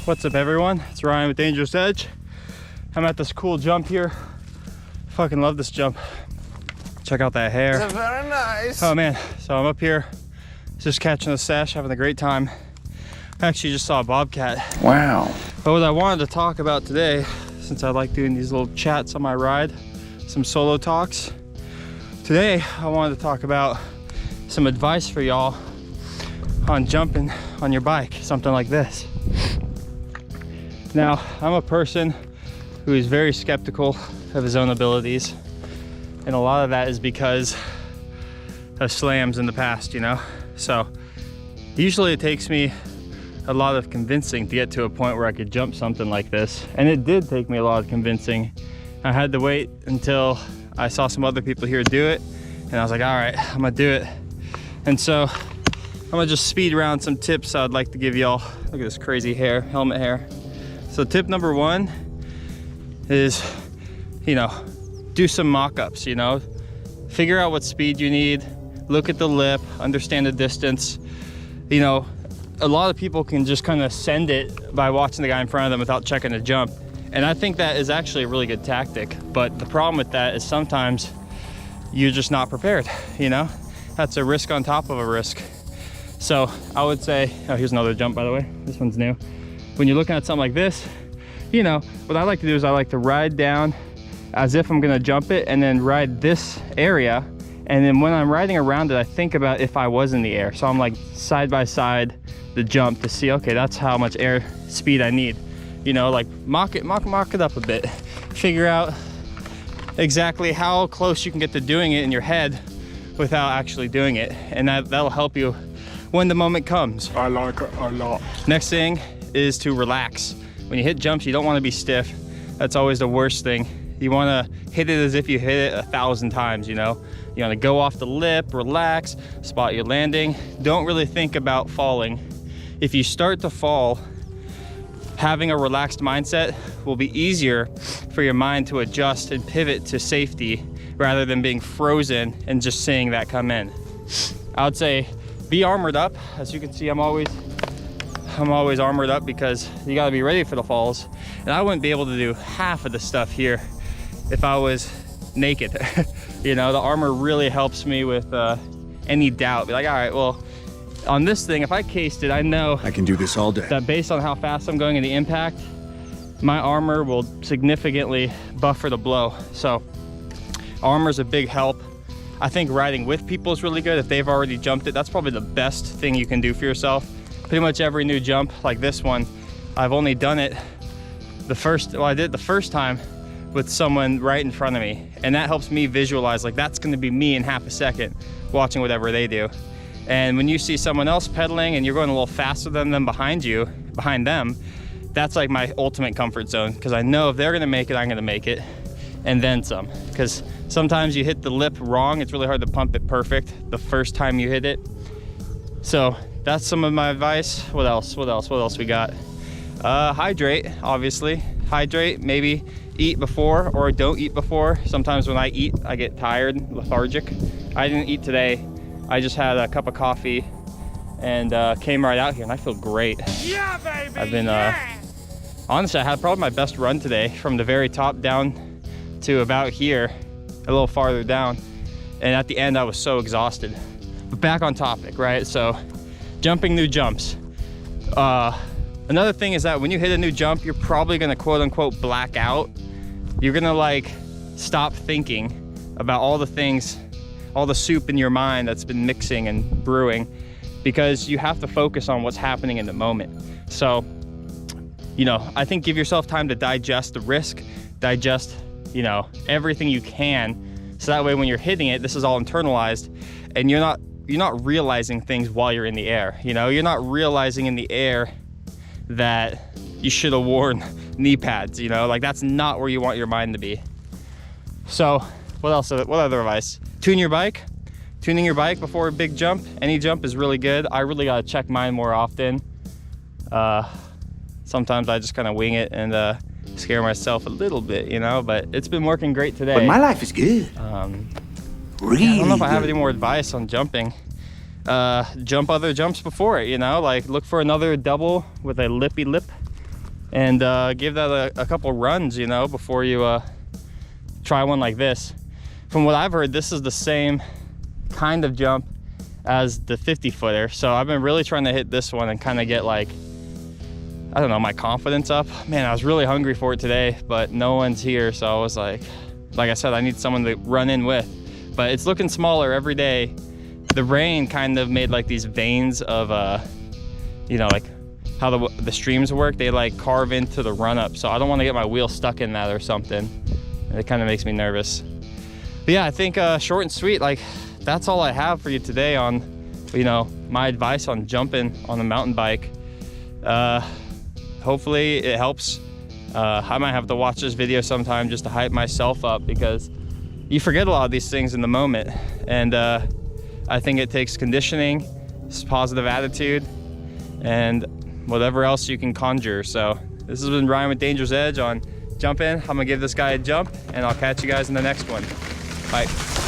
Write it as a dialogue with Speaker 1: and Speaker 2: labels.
Speaker 1: What's up everyone? It's Ryan with Dangerous Edge. I'm at this cool jump here. Fucking love this jump. Check out that hair.
Speaker 2: That's very nice.
Speaker 1: Oh man, so I'm up here just catching a sesh, having a great time. I actually just saw a bobcat.
Speaker 2: Wow.
Speaker 1: But what I wanted to talk about today, since I like doing these little chats on my ride, some solo talks. Today, I wanted to talk about some advice for y'all on jumping on your bike, something like this. Now, I'm a person who is very skeptical of his own abilities, and a lot of that is because of slams in the past, you know? So usually it takes me a lot of convincing to get to a point where I could jump something like this, and it did take me a lot of convincing. I had to wait until I saw some other people here do it, and I was like, all right, I'm gonna do it. And so I'm gonna just speed around some tips I'd like to give y'all. Look at this crazy hair, helmet hair. So tip number one is, you know, do some mock-ups, you know? Figure out what speed you need, look at the lip, understand the distance. You know, a lot of people can just kind of send it by watching the guy in front of them without checking the jump. And I think that is actually a really good tactic. But the problem with that is sometimes you're just not prepared, you know? That's a risk on top of a risk. So I would say, oh, here's another jump, by the way. This one's new. When you're looking at something like this, you know, what I like to do is I like to ride down as if I'm gonna jump it, and then ride this area. And then when I'm riding around it, I think about if I was in the air. So I'm like side by side the jump to see, okay, that's how much air speed I need. You know, like mock it up a bit. Figure out exactly how close you can get to doing it in your head without actually doing it. And that'll help you when the moment comes.
Speaker 2: I like it a lot.
Speaker 1: Next thing is to relax. When you hit jumps, you don't want to be stiff. That's always the worst thing. You want to hit it as if you hit it 1,000 times, you know? You want to go off the lip, relax, spot your landing. Don't really think about falling. If you start to fall, having a relaxed mindset will be easier for your mind to adjust and pivot to safety rather than being frozen and just seeing that come in. I would say be armored up. As you can see, I'm always armored up because you got to be ready for the falls. And I wouldn't be able to do half of the stuff here if I was naked. You know, the armor really helps me with any doubt. Be like, all right, well, on this thing, if I cased it, I know
Speaker 2: I can do this all day.
Speaker 1: That based on how fast I'm going in the impact, my armor will significantly buffer the blow. So armor's a big help. I think riding with people is really good. If they've already jumped it, that's probably the best thing you can do for yourself. Pretty much every new jump like this one, I've only done it I did it the first time with someone right in front of me. And that helps me visualize, like that's gonna be me in half a second watching whatever they do. And when you see someone else pedaling and you're going a little faster than them behind them, that's like my ultimate comfort zone, because I know if they're gonna make it, I'm gonna make it, and then some. Because sometimes you hit the lip wrong, it's really hard to pump it perfect the first time you hit it. So that's some of my advice. What else we got? Hydrate, obviously. Hydrate, maybe eat before or don't eat before. Sometimes when I eat, I get tired, lethargic. I didn't eat today. I just had a cup of coffee and came right out here, and I feel great.
Speaker 2: Yeah, baby.
Speaker 1: I've been, honestly, I had probably my best run today, from the very top down to about here, a little farther down. And at the end, I was so exhausted. But back on topic, right? So jumping new jumps. Another thing is that when you hit a new jump, you're probably gonna quote unquote black out. You're gonna like stop thinking about all the things, all the soup in your mind that's been mixing and brewing, because you have to focus on what's happening in the moment. So, you know, I think give yourself time to digest the risk, digest, you know, everything you can. So that way when you're hitting it, this is all internalized, and you're not realizing things while you're in the air. You know, you're not realizing in the air that you should have worn knee pads, you know, like that's not where you want your mind to be. So what else? What other advice? Tune your bike. Tuning your bike before a big jump, any jump is really good. I really gotta check mine more often. Sometimes I just kind of wing it and scare myself a little bit, you know, but it's been working great today.
Speaker 2: But my life is good. Really
Speaker 1: I don't know if I have
Speaker 2: good.
Speaker 1: any more advice on jumping. Jump other jumps before it, you know, like look for another double with a lippy lip and give that a couple runs, you know, before you try one like this. From what I've heard, this is the same kind of jump as the 50-footer. So I've been really trying to hit this one and kind of get like, I don't know, my confidence up. Man, I was really hungry for it today, but no one's here. So I was like I said, I need someone to run in with. But it's looking smaller every day. The rain kind of made like these veins of, you know, like how the streams work. They like carve into the run up. So I don't want to get my wheel stuck in that or something. And it kind of makes me nervous. But yeah, I think short and sweet, like that's all I have for you today on, you know, my advice on jumping on a mountain bike. Hopefully it helps. I might have to watch this video sometime just to hype myself up, because you forget a lot of these things in the moment. And I think it takes conditioning, positive attitude, and whatever else you can conjure. So this has been Ryan with Danger's Edge on jumping. I'm gonna give this guy a jump, and I'll catch you guys in the next one. Bye.